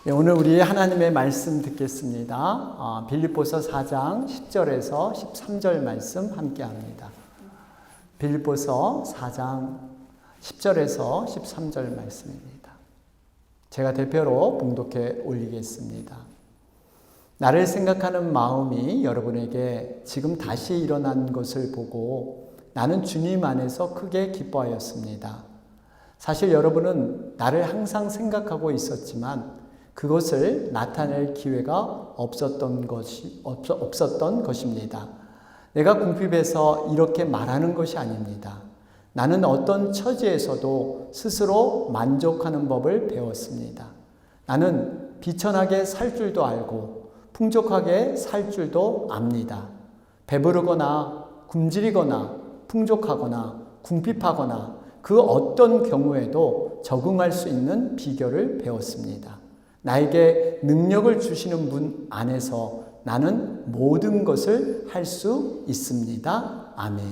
네, 오늘 우리 하나님의 말씀 듣겠습니다. 빌립보서 4장 10절에서 13절 말씀 함께 합니다. 빌립보서 4장 10절에서 13절 말씀입니다. 제가 대표로 봉독해 올리겠습니다. 나를 생각하는 마음이 여러분에게 지금 다시 일어난 것을 보고 나는 주님 안에서 크게 기뻐하였습니다. 사실 여러분은 나를 항상 생각하고 있었지만 그것을 나타낼 기회가 없었던 것입니다. 내가 궁핍해서 이렇게 말하는 것이 아닙니다. 나는 어떤 처지에서도 스스로 만족하는 법을 배웠습니다. 나는 비천하게 살 줄도 알고 풍족하게 살 줄도 압니다. 배부르거나 굶주리거나 풍족하거나 궁핍하거나 그 어떤 경우에도 적응할 수 있는 비결을 배웠습니다. 나에게 능력을 주시는 분 안에서 나는 모든 것을 할 수 있습니다. 아멘.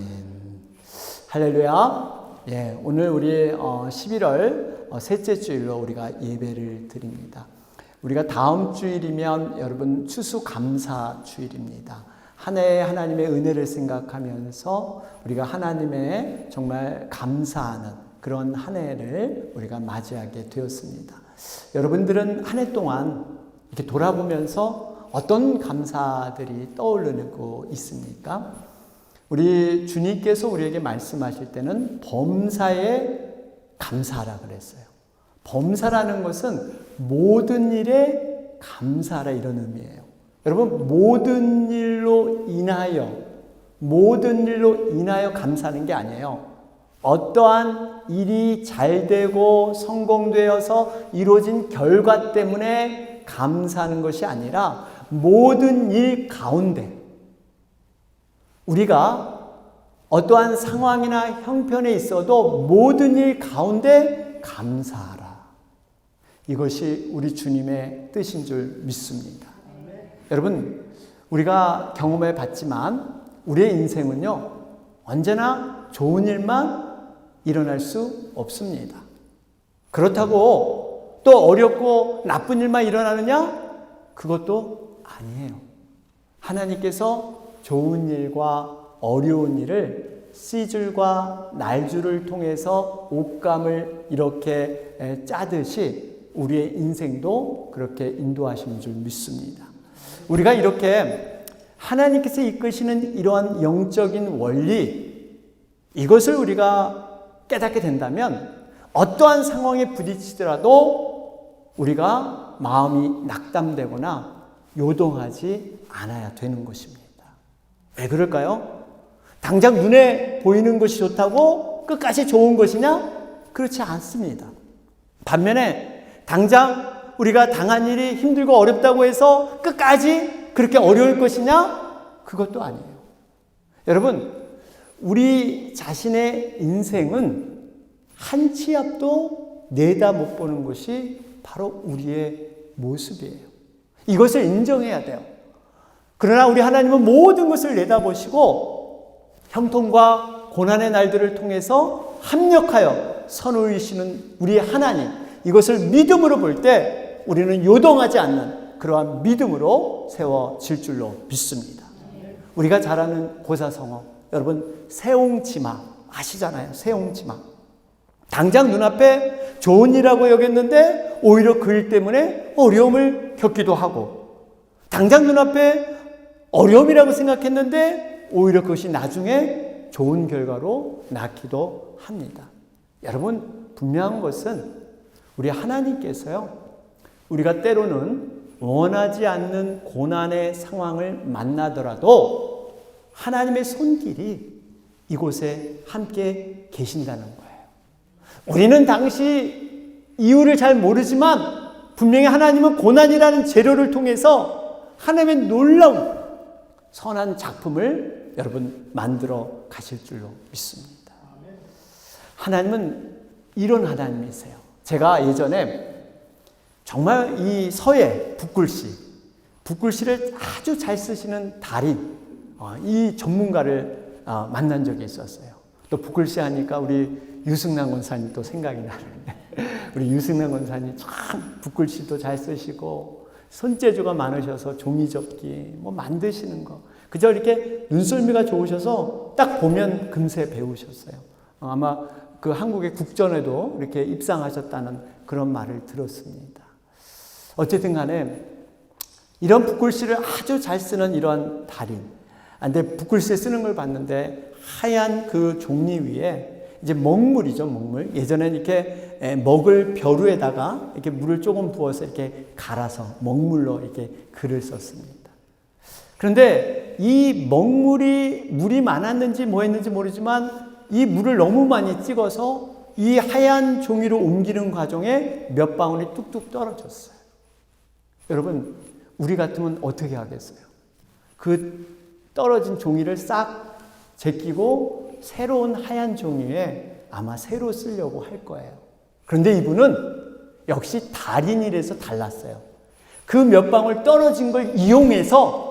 할렐루야. 예, 오늘 우리 11월 셋째 주일로 우리가 예배를 드립니다. 우리가 다음 주일이면 여러분 추수감사 주일입니다. 한 해 하나님의 은혜를 생각하면서 우리가 하나님의 정말 감사하는 그런 한 해를 우리가 맞이하게 되었습니다. 여러분들은 한 해 동안 이렇게 돌아보면서 어떤 감사들이 떠오르고 있습니까? 우리 주님께서 우리에게 말씀하실 때는 범사에 감사하라 그랬어요. 범사라는 것은 모든 일에 감사하라 이런 의미예요. 여러분, 모든 일로 인하여 감사하는 게 아니에요. 어떠한 일이 잘 되고 성공되어서 이루어진 결과 때문에 감사하는 것이 아니라 모든 일 가운데 우리가 어떠한 상황이나 형편에 있어도 모든 일 가운데 감사하라. 이것이 우리 주님의 뜻인 줄 믿습니다. 여러분, 우리가 경험해 봤지만 우리의 인생은요, 언제나 좋은 일만 일어날 수 없습니다. 그렇다고 또 어렵고 나쁜 일만 일어나느냐? 그것도 아니에요. 하나님께서 좋은 일과 어려운 일을 씨줄과 날줄을 통해서 옷감을 이렇게 짜듯이 우리의 인생도 그렇게 인도하시는 줄 믿습니다. 우리가 이렇게 하나님께서 이끄시는 이러한 영적인 원리, 이것을 우리가 깨닫게 된다면 어떠한 상황에 부딪히더라도 우리가 마음이 낙담되거나 요동하지 않아야 되는 것입니다. 왜 그럴까요? 당장 눈에 보이는 것이 좋다고 끝까지 좋은 것이냐? 그렇지 않습니다. 반면에 당장 우리가 당한 일이 힘들고 어렵다고 해서 끝까지 그렇게 어려울 것이냐? 그것도 아니에요. 여러분, 우리 자신의 인생은 한 치 앞도 내다 못 보는 것이 바로 우리의 모습이에요. 이것을 인정해야 돼요. 그러나 우리 하나님은 모든 것을 내다보시고 형통과 고난의 날들을 통해서 합력하여 선우이시는 우리 하나님, 이것을 믿음으로 볼 때 우리는 요동하지 않는 그러한 믿음으로 세워질 줄로 믿습니다. 우리가 잘 아는 고사성어, 여러분 세옹지마 아시잖아요. 세옹지마. 당장 눈앞에 좋은 일이라고 여겼는데 오히려 그 일 때문에 어려움을 겪기도 하고, 당장 눈앞에 어려움이라고 생각했는데 오히려 그것이 나중에 좋은 결과로 낳기도 합니다. 여러분, 분명한 것은 우리 하나님께서요, 우리가 때로는 원하지 않는 고난의 상황을 만나더라도 하나님의 손길이 이곳에 함께 계신다는 거예요. 우리는 당시 이유를 잘 모르지만 분명히 하나님은 고난이라는 재료를 통해서 하나님의 놀라운 선한 작품을 여러분 만들어 가실 줄로 믿습니다. 하나님은 이런 하나님이세요. 제가 예전에 정말 이 서예 붓글씨를 아주 잘 쓰시는 달인, 이 전문가를 만난 적이 있었어요. 또 붓글씨 하니까 우리 유승남 권사님 또 생각이 나는데 우리 유승남 권사님 참 붓글씨도 잘 쓰시고 손재주가 많으셔서 종이접기 뭐 만드시는 거 그저 이렇게 눈썰미가 좋으셔서 딱 보면 금세 배우셨어요. 아마 그 한국의 국전에도 이렇게 입상하셨다는 그런 말을 들었습니다. 어쨌든 간에 이런 붓글씨를 아주 잘 쓰는 이런 달인. 근데 붓글씨 쓰는 걸 봤는데 하얀 그 종이 위에 이제 먹물이죠, 먹물. 예전에는 이렇게 먹을 벼루에다가 이렇게 물을 조금 부어서 이렇게 갈아서 먹물로 이렇게 글을 썼습니다. 그런데 이 먹물이 물이 많았는지 뭐 했는지 모르지만 이 물을 너무 많이 찍어서 이 하얀 종이로 옮기는 과정에 몇 방울이 뚝뚝 떨어졌어요. 여러분, 우리 같으면 어떻게 하겠어요? 그 떨어진 종이를 싹 제끼고 새로운 하얀 종이에 아마 새로 쓰려고 할 거예요. 그런데 이분은 역시 달인이라서 달랐어요. 그 몇 방울 떨어진 걸 이용해서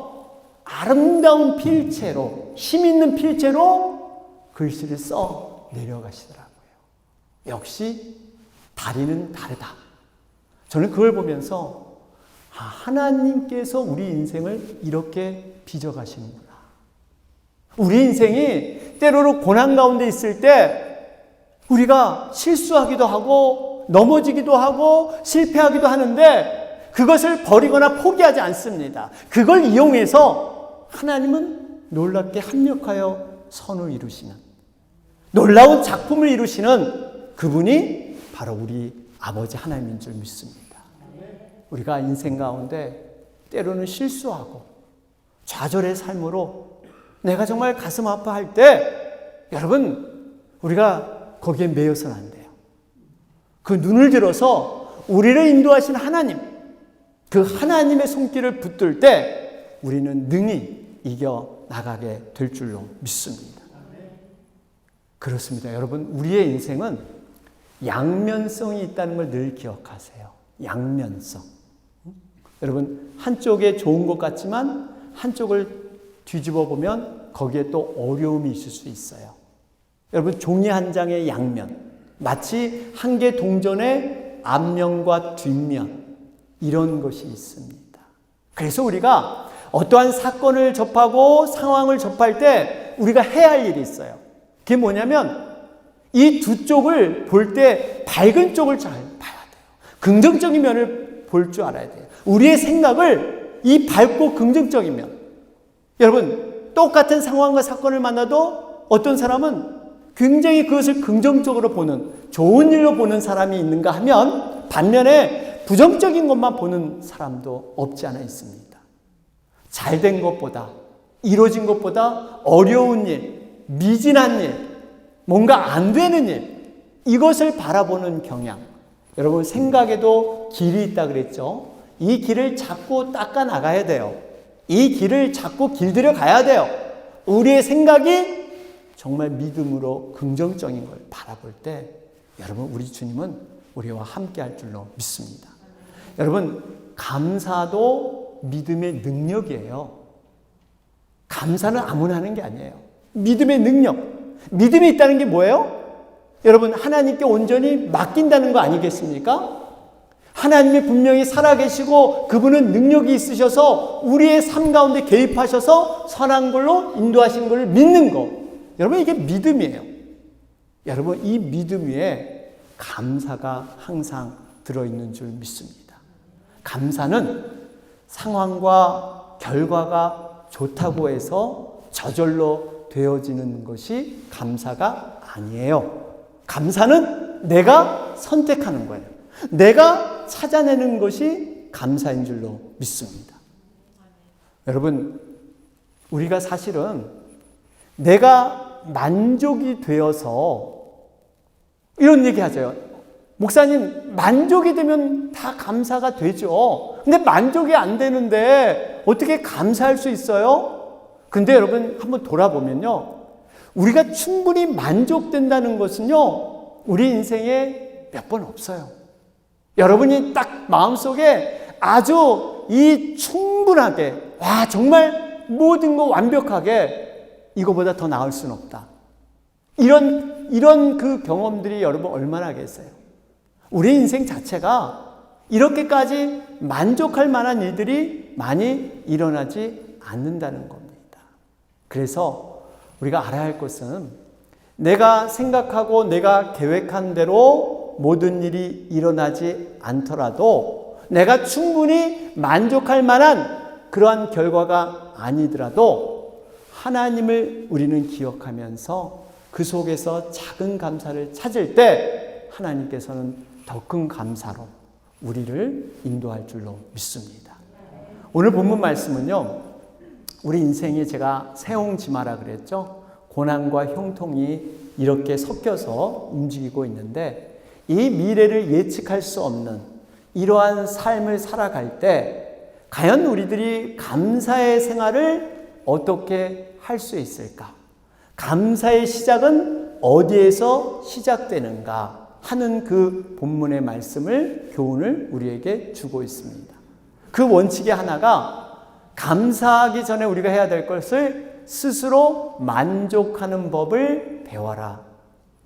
아름다운 필체로, 힘 있는 필체로 글씨를 써 내려가시더라고요. 역시 달인은 다르다. 저는 그걸 보면서 하나님께서 우리 인생을 이렇게 빚어가시는구나. 우리 인생이 때로는 고난 가운데 있을 때 우리가 실수하기도 하고 넘어지기도 하고 실패하기도 하는데 그것을 버리거나 포기하지 않습니다. 그걸 이용해서 하나님은 놀랍게 합력하여 선을 이루시는 놀라운 작품을 이루시는 그분이 바로 우리 아버지 하나님인 줄 믿습니다. 우리가 인생 가운데 때로는 실수하고 좌절의 삶으로 내가 정말 가슴 아파할 때 여러분 우리가 거기에 매여서는 안 돼요. 그 눈을 들어서 우리를 인도하신 하나님, 그 하나님의 손길을 붙들 때 우리는 능히 이겨 나가게 될 줄로 믿습니다. 그렇습니다. 여러분, 우리의 인생은 양면성이 있다는 걸 늘 기억하세요. 양면성. 여러분, 한쪽에 좋은 것 같지만 한쪽을 뒤집어 보면 거기에 또 어려움이 있을 수 있어요. 여러분, 종이 한 장의 양면, 마치 한 개 동전의 앞면과 뒷면, 이런 것이 있습니다. 그래서 우리가 어떠한 사건을 접하고 상황을 접할 때 우리가 해야 할 일이 있어요. 그게 뭐냐면 이 두 쪽을 볼 때 밝은 쪽을 잘 봐야 돼요. 긍정적인 면을 볼 줄 알아야 돼요. 우리의 생각을 이 밝고 긍정적인 면. 여러분, 똑같은 상황과 사건을 만나도 어떤 사람은 굉장히 그것을 긍정적으로 보는, 좋은 일로 보는 사람이 있는가 하면 반면에 부정적인 것만 보는 사람도 없지 않아 있습니다. 잘된 것보다, 이루어진 것보다 어려운 일, 미진한 일, 뭔가 안 되는 일, 이것을 바라보는 경향. 여러분, 생각에도 길이 있다 그랬죠? 이 길을 자꾸 닦아 나가야 돼요. 이 길을 자꾸 길들여 가야 돼요. 우리의 생각이 정말 믿음으로 긍정적인 걸 바라볼 때 여러분, 우리 주님은 우리와 함께 할 줄로 믿습니다. 여러분, 감사도 믿음의 능력이에요. 감사는 아무나 하는 게 아니에요. 믿음의 능력. 믿음이 있다는 게 뭐예요? 여러분, 하나님께 온전히 맡긴다는 거 아니겠습니까? 하나님이 분명히 살아계시고 그분은 능력이 있으셔서 우리의 삶 가운데 개입하셔서 선한 걸로 인도하시는 것을 믿는 거. 여러분, 이게 믿음이에요. 여러분, 이 믿음 위에 감사가 항상 들어있는 줄 믿습니다. 감사는 상황과 결과가 좋다고 해서 저절로 되어지는 것이 감사가 아니에요. 감사는 내가 선택하는 거예요. 내가 찾아내는 것이 감사인 줄로 믿습니다. 여러분, 우리가 사실은 내가 만족이 되어서 이런 얘기 하죠. 목사님, 만족이 되면 다 감사가 되죠. 근데 만족이 안 되는데 어떻게 감사할 수 있어요? 근데 여러분, 한번 돌아보면요. 우리가 충분히 만족된다는 것은요, 우리 인생에 몇 번 없어요. 여러분이 딱 마음속에 아주 이 충분하게, 와, 정말 모든 거 완벽하게 이거보다 더 나을 수는 없다. 이런 그 경험들이 여러분 얼마나 계세요? 우리 인생 자체가 이렇게까지 만족할 만한 일들이 많이 일어나지 않는다는 겁니다. 그래서 우리가 알아야 할 것은 내가 생각하고 내가 계획한 대로 모든 일이 일어나지 않더라도 내가 충분히 만족할 만한 그러한 결과가 아니더라도 하나님을 우리는 기억하면서 그 속에서 작은 감사를 찾을 때 하나님께서는 더 큰 감사로 우리를 인도할 줄로 믿습니다. 오늘 본문 말씀은요, 우리 인생이 제가 세옹지마라 그랬죠. 고난과 형통이 이렇게 섞여서 움직이고 있는데 이 미래를 예측할 수 없는 이러한 삶을 살아갈 때 과연 우리들이 감사의 생활을 어떻게 할 수 있을까? 감사의 시작은 어디에서 시작되는가 하는 그 본문의 말씀을, 교훈을 우리에게 주고 있습니다. 그 원칙의 하나가 감사하기 전에 우리가 해야 될 것을 스스로 만족하는 법을 배워라.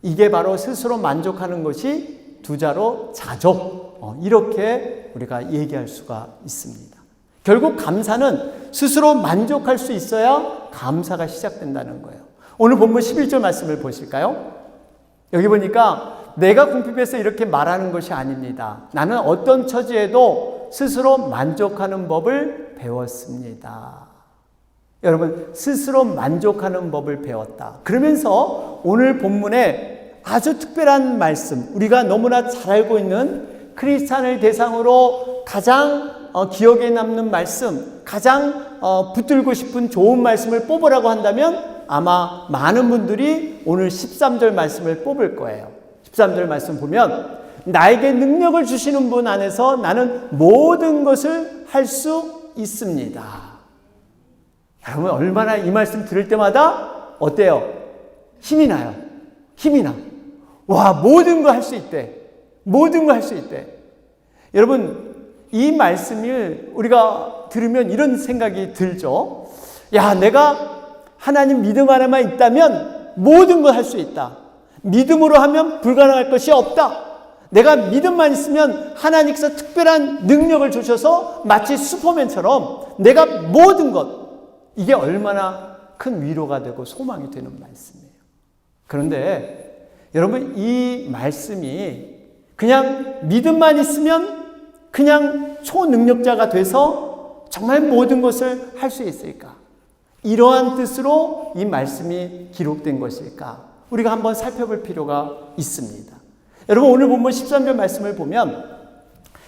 이게 바로 스스로 만족하는 것이 두자로 자족, 이렇게 우리가 얘기할 수가 있습니다. 결국 감사는 스스로 만족할 수 있어야 감사가 시작된다는 거예요. 오늘 본문 11절 말씀을 보실까요? 여기 보니까 내가 궁핍해서 이렇게 말하는 것이 아닙니다. 나는 어떤 처지에도 스스로 만족하는 법을 배웠습니다. 여러분, 스스로 만족하는 법을 배웠다. 그러면서 오늘 본문에 아주 특별한 말씀, 우리가 너무나 잘 알고 있는 크리스찬을 대상으로 가장 기억에 남는 말씀, 가장 붙들고 싶은 좋은 말씀을 뽑으라고 한다면 아마 많은 분들이 오늘 13절 말씀을 뽑을 거예요. 13절 말씀 보면 나에게 능력을 주시는 분 안에서 나는 모든 것을 할 수 있습니다. 여러분, 얼마나 이 말씀 들을 때마다 어때요? 힘이 나요. 힘이 나. 와, 모든 거 할 수 있대. 모든 거 할 수 있대. 여러분, 이 말씀을 우리가 들으면 이런 생각이 들죠. 야, 내가 하나님 믿음 하나만 있다면 모든 걸 할 수 있다. 믿음으로 하면 불가능할 것이 없다. 내가 믿음만 있으면 하나님께서 특별한 능력을 주셔서 마치 슈퍼맨처럼 내가 모든 것, 이게 얼마나 큰 위로가 되고 소망이 되는 말씀이에요. 그런데 여러분, 이 말씀이 그냥 믿음만 있으면 그냥 초능력자가 돼서 정말 모든 것을 할 수 있을까? 이러한 뜻으로 이 말씀이 기록된 것일까? 우리가 한번 살펴볼 필요가 있습니다. 여러분, 오늘 본문 13절 말씀을 보면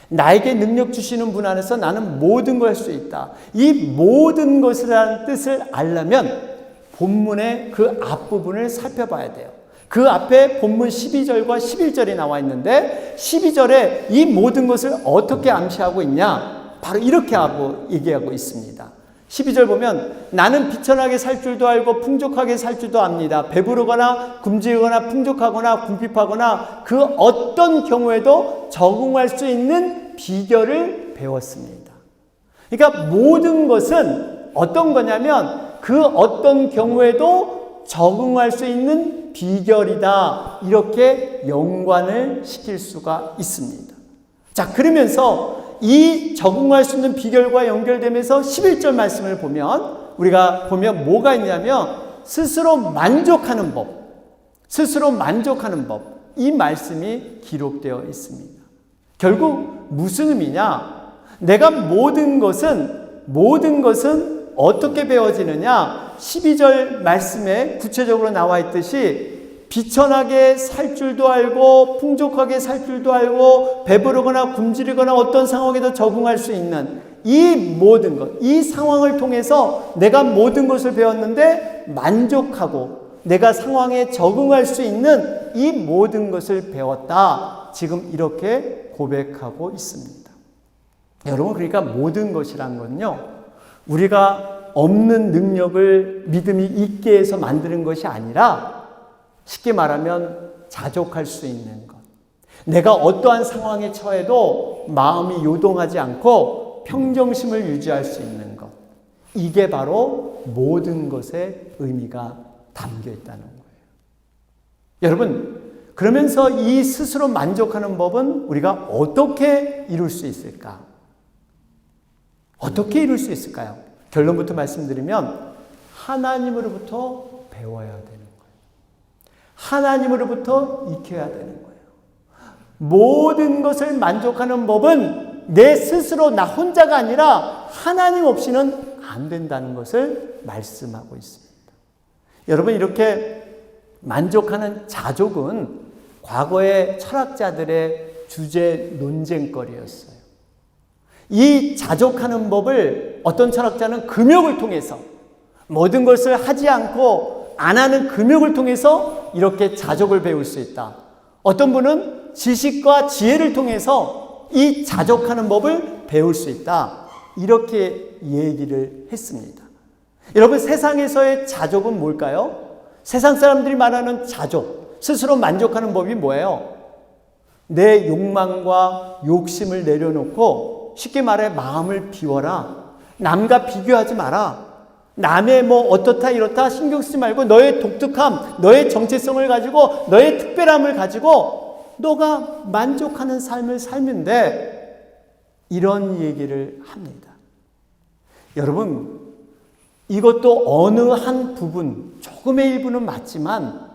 나에게 능력 주시는 분 안에서 나는 모든 걸 할 수 있다. 이 모든 것이라는 뜻을 알려면 본문의 그 앞부분을 살펴봐야 돼요. 그 앞에 본문 12절과 11절이 나와 있는데 12절에 이 모든 것을 어떻게 암시하고 있냐? 바로 이렇게 하고 얘기하고 있습니다. 12절 보면 나는 비천하게 살 줄도 알고 풍족하게 살 줄도 압니다. 배부르거나 굶주리거나 풍족하거나 궁핍하거나 그 어떤 경우에도 적응할 수 있는 비결을 배웠습니다. 그러니까 모든 것은 어떤 거냐면 그 어떤 경우에도 적응할 수 있는 비결이다. 이렇게 연관을 시킬 수가 있습니다. 자, 그러면서 이 적응할 수 있는 비결과 연결되면서 11절 말씀을 보면 우리가 보면 뭐가 있냐면 스스로 만족하는 법, 스스로 만족하는 법, 이 말씀이 기록되어 있습니다. 결국 무슨 의미냐? 내가 모든 것은 어떻게 배워지느냐? 12절 말씀에 구체적으로 나와 있듯이 비천하게 살 줄도 알고 풍족하게 살 줄도 알고 배부르거나 굶주리거나 어떤 상황에도 적응할 수 있는 이 모든 것, 이 상황을 통해서 내가 모든 것을 배웠는데 만족하고 내가 상황에 적응할 수 있는 이 모든 것을 배웠다. 지금 이렇게 고백하고 있습니다. 여러분, 그러니까 모든 것이란 건요, 우리가 없는 능력을 믿음이 있게 해서 만드는 것이 아니라 쉽게 말하면 자족할 수 있는 것. 내가 어떠한 상황에 처해도 마음이 요동하지 않고 평정심을 유지할 수 있는 것. 이게 바로 모든 것의 의미가 담겨 있다는 거예요. 여러분, 그러면서 이 스스로 만족하는 법은 우리가 어떻게 이룰 수 있을까? 어떻게 이룰 수 있을까요? 결론부터 말씀드리면 하나님으로부터 배워야 되는 거예요. 하나님으로부터 익혀야 되는 거예요. 모든 것을 만족하는 법은 내 스스로 나 혼자가 아니라 하나님 없이는 안 된다는 것을 말씀하고 있습니다. 여러분, 이렇게 만족하는 자족은 과거의 철학자들의 주제 논쟁거리였어요. 이 자족하는 법을 어떤 철학자는 금욕을 통해서, 모든 것을 하지 않고 안 하는 금욕을 통해서 이렇게 자족을 배울 수 있다. 어떤 분은 지식과 지혜를 통해서 이 자족하는 법을 배울 수 있다. 이렇게 얘기를 했습니다. 여러분, 세상에서의 자족은 뭘까요? 세상 사람들이 말하는 자족, 스스로 만족하는 법이 뭐예요? 내 욕망과 욕심을 내려놓고, 쉽게 말해 마음을 비워라. 남과 비교하지 마라. 남의 뭐 어떻다 이렇다 신경 쓰지 말고 너의 독특함, 너의 정체성을 가지고, 너의 특별함을 가지고 너가 만족하는 삶을 살면 돼. 이런 얘기를 합니다. 여러분, 이것도 어느 한 부분, 조금의 일부는 맞지만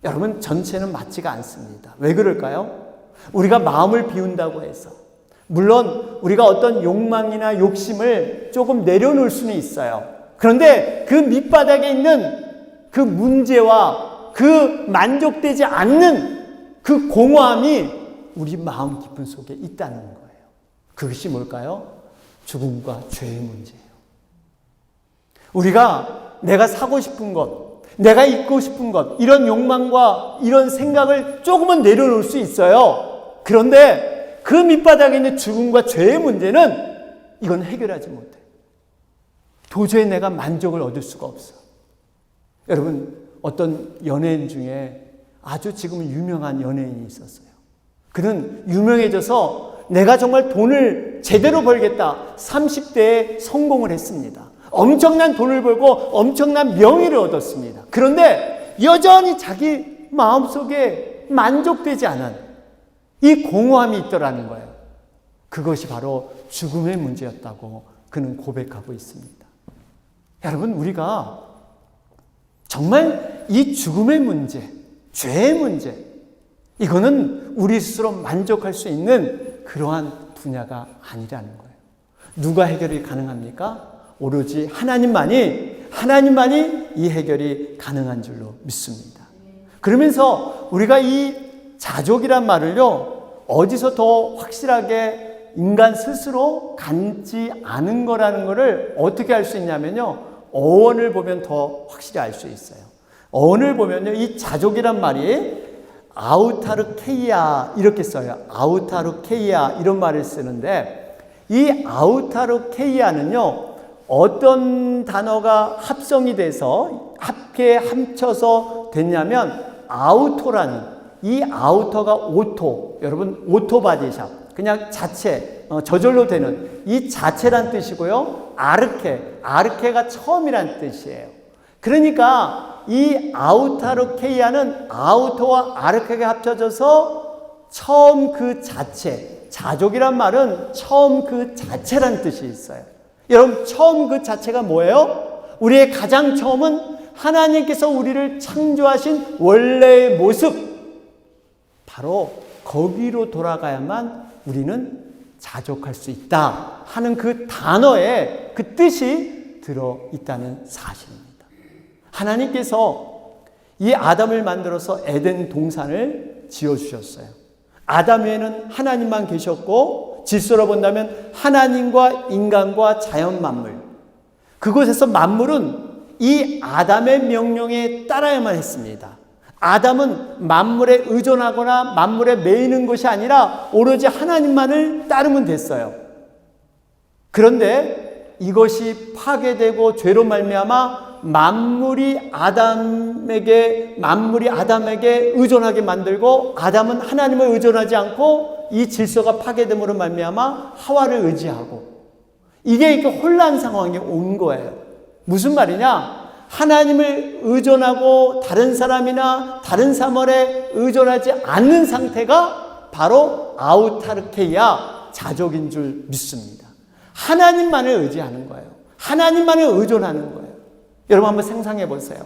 여러분, 전체는 맞지가 않습니다. 왜 그럴까요? 우리가 마음을 비운다고 해서, 물론 우리가 어떤 욕망이나 욕심을 조금 내려놓을 수는 있어요. 그런데 그 밑바닥에 있는 그 문제와 그 만족되지 않는 그 공허함이 우리 마음 깊은 속에 있다는 거예요. 그것이 뭘까요? 죽음과 죄의 문제예요. 우리가 내가 사고 싶은 것, 내가 입고 싶은 것, 이런 욕망과 이런 생각을 조금은 내려놓을 수 있어요. 그런데 그 밑바닥에 있는 죽음과 죄의 문제는 이건 해결하지 못해. 도저히 내가 만족을 얻을 수가 없어. 여러분, 어떤 연예인 중에 아주 지금 유명한 연예인이 있었어요. 그는 유명해져서 내가 정말 돈을 제대로 벌겠다. 30대에 성공을 했습니다. 엄청난 돈을 벌고 엄청난 명예를 얻었습니다. 그런데 여전히 자기 마음속에 만족되지 않은 이 공허함이 있더라는 거예요. 그것이 바로 죽음의 문제였다고 그는 고백하고 있습니다. 여러분, 우리가 정말 이 죽음의 문제, 죄의 문제, 이거는 우리 스스로 만족할 수 있는 그러한 분야가 아니라는 거예요. 누가 해결이 가능합니까? 오로지 하나님만이 이 해결이 가능한 줄로 믿습니다. 그러면서 우리가 이 자족이란 말을요, 어디서 더 확실하게 인간 스스로 갖지 않은 거라는 것을 어떻게 알 수 있냐면요, 어원을 보면 더 확실히 알 수 있어요. 어원을 보면요, 이 자족이란 말이 아우타르케이아 이렇게 써요. 아우타르케이아 이런 말을 쓰는데, 이 아우타르케이아는요, 어떤 단어가 합성이 돼서 합쳐서 됐냐면 아우토라는, 이 아우터가 오토, 여러분 오토바디샵, 그냥 자체, 저절로 되는 이 자체란 뜻이고요. 아르케가 처음이란 뜻이에요. 그러니까 이 아우타르케이아는 아우토와 아르케가 합쳐져서 처음 그 자체, 자족이란 말은 처음 그 자체란 뜻이 있어요. 여러분, 처음 그 자체가 뭐예요? 우리의 가장 처음은 하나님께서 우리를 창조하신 원래의 모습, 바로 거기로 돌아가야만 우리는 자족할 수 있다 하는 그 단어에 그 뜻이 들어있다는 사실입니다. 하나님께서 이 아담을 만들어서 에덴 동산을 지어주셨어요. 아담 외에는 하나님만 계셨고, 질서로 본다면 하나님과 인간과 자연 만물, 그곳에서 만물은 이 아담의 명령에 따라야만 했습니다. 아담은 만물에 의존하거나 만물에 매이는 것이 아니라 오로지 하나님만을 따르면 됐어요. 그런데 이것이 파괴되고 죄로 말미암아 만물이 아담에게 의존하게 만들고, 아담은 하나님을 의존하지 않고 이 질서가 파괴됨으로 말미암아 하와를 의지하고, 이게 혼란 상황이 온 거예요. 무슨 말이냐? 하나님을 의존하고 다른 사람이나 다른 사물에 의존하지 않는 상태가 바로 아우타르케이아, 자족인 줄 믿습니다. 하나님만을 의지하는 거예요. 하나님만을 의존하는 거예요. 여러분 한번 상상해 보세요.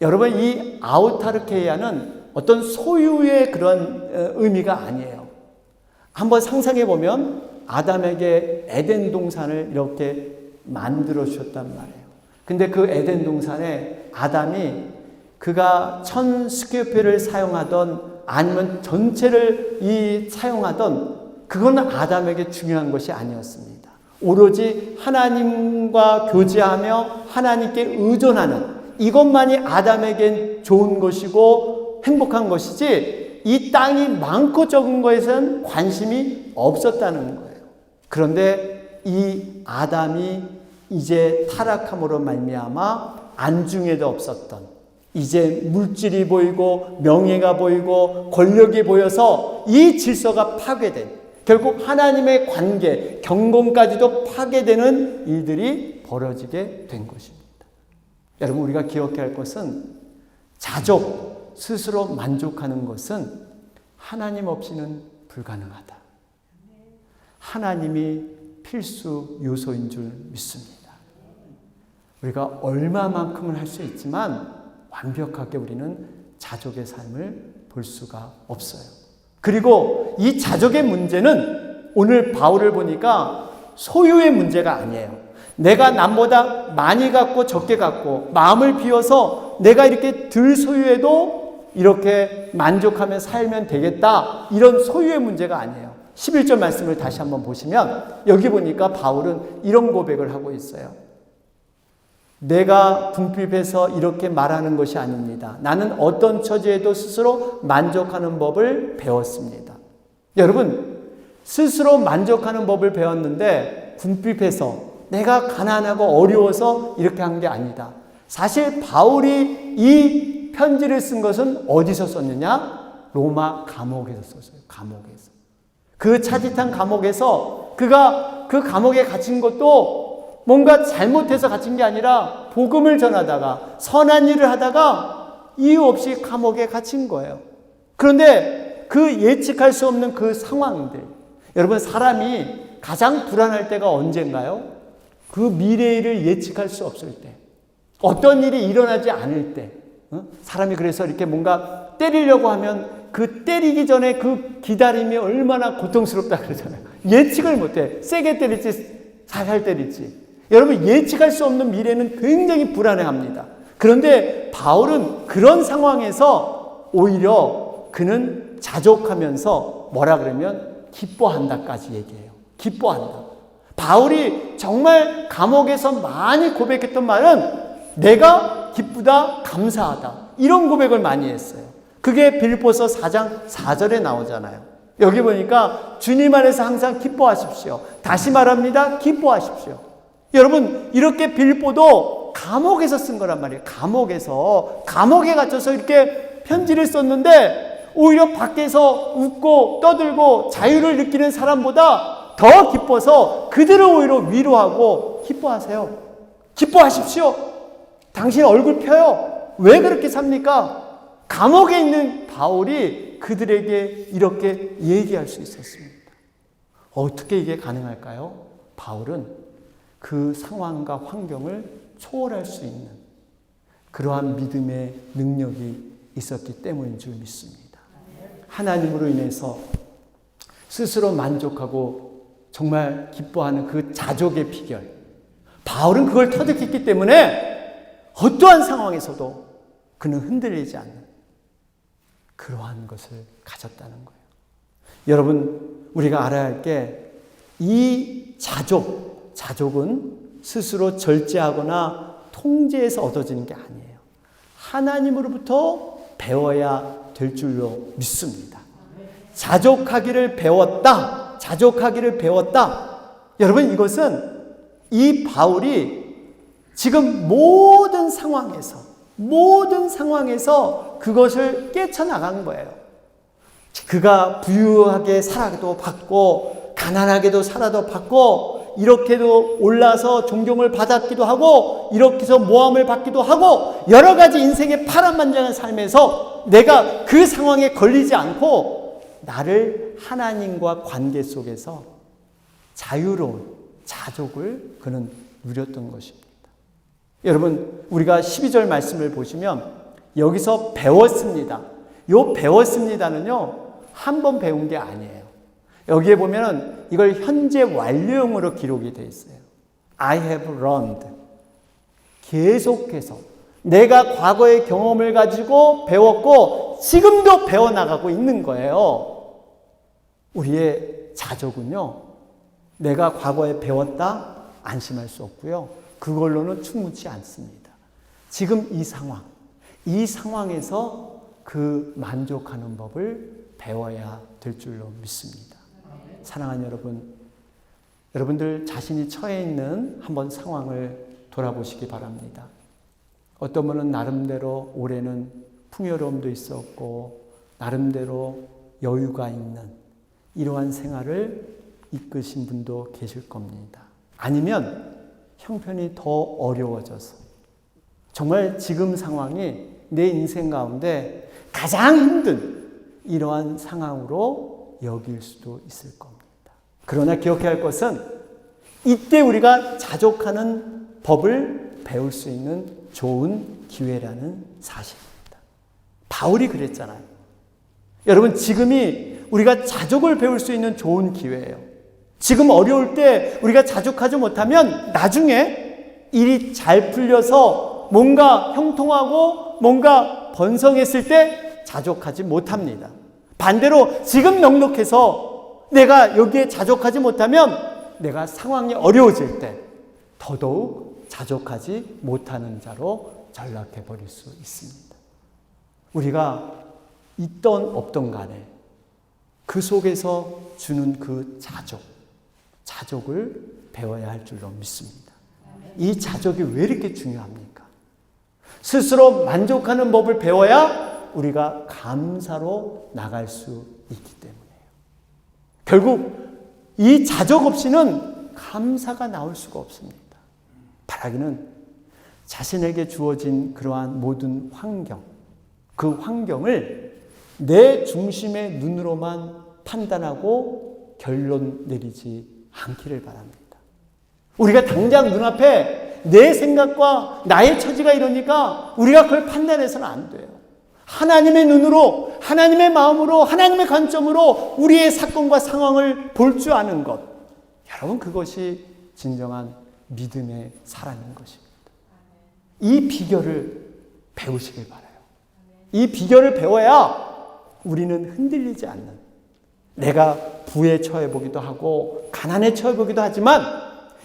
여러분 이 아우타르케이아는 어떤 소유의 그런 의미가 아니에요. 한번 상상해 보면 아담에게 에덴 동산을 이렇게 만들어 주셨단 말이에요. 근데 그 에덴 동산에 아담이 그가 1000스퀘어필을 사용하던 아니면 전체를 사용하던 그거는 아담에게 중요한 것이 아니었습니다. 오로지 하나님과 교제하며 하나님께 의존하는 이것만이 아담에겐 좋은 것이고 행복한 것이지 이 땅이 많고 적은 것에는 관심이 없었다는 거예요. 그런데 이 아담이 이제 타락함으로 말미암아 안중에도 없었던 이제 물질이 보이고 명예가 보이고 권력이 보여서 이 질서가 파괴된 결국 하나님의 관계, 경건까지도 파괴되는 일들이 벌어지게 된 것입니다. 여러분 우리가 기억해야 할 것은 자족, 스스로 만족하는 것은 하나님 없이는 불가능하다. 하나님이 필수 요소인 줄 믿습니다. 우리가 얼마만큼을 할 수 있지만 완벽하게 우리는 자족의 삶을 볼 수가 없어요. 그리고 이 자족의 문제는 오늘 바울을 보니까 소유의 문제가 아니에요. 내가 남보다 많이 갖고 적게 갖고 마음을 비워서 내가 이렇게 덜 소유해도 이렇게 만족하며 살면 되겠다. 이런 소유의 문제가 아니에요. 11절 말씀을 다시 한번 보시면 여기 보니까 바울은 이런 고백을 하고 있어요. 내가 궁핍해서 이렇게 말하는 것이 아닙니다. 나는 어떤 처지에도 스스로 만족하는 법을 배웠습니다. 여러분, 스스로 만족하는 법을 배웠는데 궁핍해서 내가 가난하고 어려워서 이렇게 한 게 아니다. 사실 바울이 이 편지를 쓴 것은 어디서 썼느냐? 로마 감옥에서 썼어요. 감옥에서. 그 차짓한 감옥에서 그가 그 감옥에 갇힌 것도 뭔가 잘못해서 갇힌 게 아니라 복음을 전하다가 선한 일을 하다가 이유 없이 감옥에 갇힌 거예요. 그런데 그 예측할 수 없는 그 상황들, 여러분 사람이 가장 불안할 때가 언젠가요? 그 미래를 예측할 수 없을 때, 어떤 일이 일어나지 않을 때, 사람이 그래서 이렇게 뭔가 때리려고 하면 그 때리기 전에 그 기다림이 얼마나 고통스럽다 그러잖아요. 예측을 못해. 세게 때릴지 살살 때릴지. 여러분 예측할 수 없는 미래는 굉장히 불안해합니다. 그런데 바울은 그런 상황에서 오히려 그는 자족하면서 뭐라 그러면 기뻐한다까지 얘기해요. 기뻐한다. 바울이 정말 감옥에서 많이 고백했던 말은 내가 기쁘다, 감사하다. 이런 고백을 많이 했어요. 그게 빌립보서 4장 4절에 나오잖아요. 여기 보니까 주님 안에서 항상 기뻐하십시오. 다시 말합니다. 기뻐하십시오. 여러분 이렇게 빌립보도 감옥에서 쓴 거란 말이에요. 감옥에 갇혀서 이렇게 편지를 썼는데 오히려 밖에서 웃고 떠들고 자유를 느끼는 사람보다 더 기뻐서 그들을 오히려 위로하고 기뻐하세요. 기뻐하십시오. 당신 얼굴 펴요. 왜 그렇게 삽니까? 감옥에 있는 바울이 그들에게 이렇게 얘기할 수 있었습니다. 어떻게 이게 가능할까요? 바울은 그 상황과 환경을 초월할 수 있는 그러한 믿음의 능력이 있었기 때문인 줄 믿습니다. 하나님으로 인해서 스스로 만족하고 정말 기뻐하는 그 자족의 비결. 바울은 그걸 터득했기 때문에 어떠한 상황에서도 그는 흔들리지 않는 그러한 것을 가졌다는 거예요. 여러분, 우리가 알아야 할 게 이 자족은 스스로 절제하거나 통제해서 얻어지는 게 아니에요. 하나님으로부터 배워야 될 줄로 믿습니다. 자족하기를 배웠다. 여러분, 이것은 이 바울이 지금 모든 상황에서 그것을 깨쳐나간 거예요. 그가 부유하게 살아도 받고 가난하게도 살아도 받고 하고 이렇게도 올라서 존경을 받았기도 하고 이렇게 해서 모함을 받기도 하고 여러 가지 인생의 파란만장한 삶에서 내가 그 상황에 걸리지 않고 나를 하나님과 관계 속에서 자유로운 자족을 그는 누렸던 것입니다. 여러분, 우리가 12절 말씀을 보시면 여기서 배웠습니다. 요 배웠습니다는요, 한 번 배운 게 아니에요. 여기에 보면은 이걸 현재 완료형으로 기록이 되어 있어요. I have learned. 계속해서 내가 과거의 경험을 가지고 배웠고 지금도 배워나가고 있는 거예요. 우리의 자족은요, 내가 과거에 배웠다 안심할 수 없고요. 그걸로는 충분치 않습니다. 지금 이 상황에서 그 만족하는 법을 배워야 될 줄로 믿습니다. 사랑하는 여러분, 여러분들 자신이 처해 있는 한번 상황을 돌아보시기 바랍니다. 어떤 분은 나름대로 올해는 풍요로움도 있었고 나름대로 여유가 있는 이러한 생활을 이끄신 분도 계실 겁니다. 아니면 형편이 더 어려워져서 정말 지금 상황이 내 인생 가운데 가장 힘든 이러한 상황으로 여길 수도 있을 겁니다. 그러나 기억해야 할 것은 이때 우리가 자족하는 법을 배울 수 있는 좋은 기회라는 사실입니다. 바울이 그랬잖아요. 여러분, 지금이 우리가 자족을 배울 수 있는 좋은 기회예요. 지금 어려울 때 우리가 자족하지 못하면 나중에 일이 잘 풀려서 뭔가 형통하고 뭔가 번성했을 때 자족하지 못합니다. 반대로 지금 넉넉해서 내가 여기에 자족하지 못하면 내가 상황이 어려워질 때 더더욱 자족하지 못하는 자로 전락해 버릴 수 있습니다. 우리가 있던 없던 간에 그 속에서 주는 그 자족을 배워야 할 줄로 믿습니다. 이 자족이 왜 이렇게 중요합니까? 스스로 만족하는 법을 배워야 우리가 감사로 나갈 수 있기 때문이에요. 결국 이 자족 없이는 감사가 나올 수가 없습니다. 바라기는 자신에게 주어진 그러한 모든 환경, 그 환경을 내 중심의 눈으로만 판단하고 결론 내리지 않기를 바랍니다. 우리가 당장 눈앞에 내 생각과 나의 처지가 이러니까 우리가 그걸 판단해서는 안 돼요. 하나님의 눈으로, 하나님의 마음으로, 하나님의 관점으로 우리의 사건과 상황을 볼 줄 아는 것. 여러분, 그것이 진정한 믿음의 사람인 것입니다. 이 비결을 배우시길 바라요. 이 비결을 배워야 우리는 흔들리지 않는, 내가 부에 처해보기도 하고 가난에 처해보기도 하지만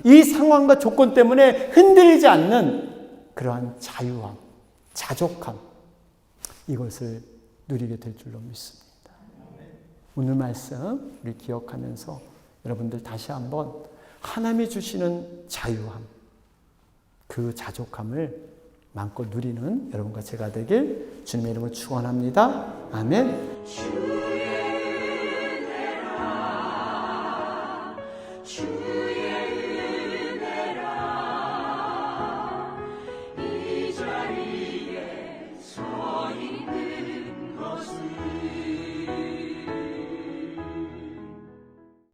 이 상황과 조건 때문에 흔들리지 않는 그러한 자유함, 자족함, 이것을 누리게 될 줄로 믿습니다. 오늘 말씀 우리 기억하면서 여러분들 다시 한번 하나님이 주시는 자유함, 그 자족함을 마음껏 누리는 여러분과 제가 되길 주님의 이름으로 축원합니다. 아멘.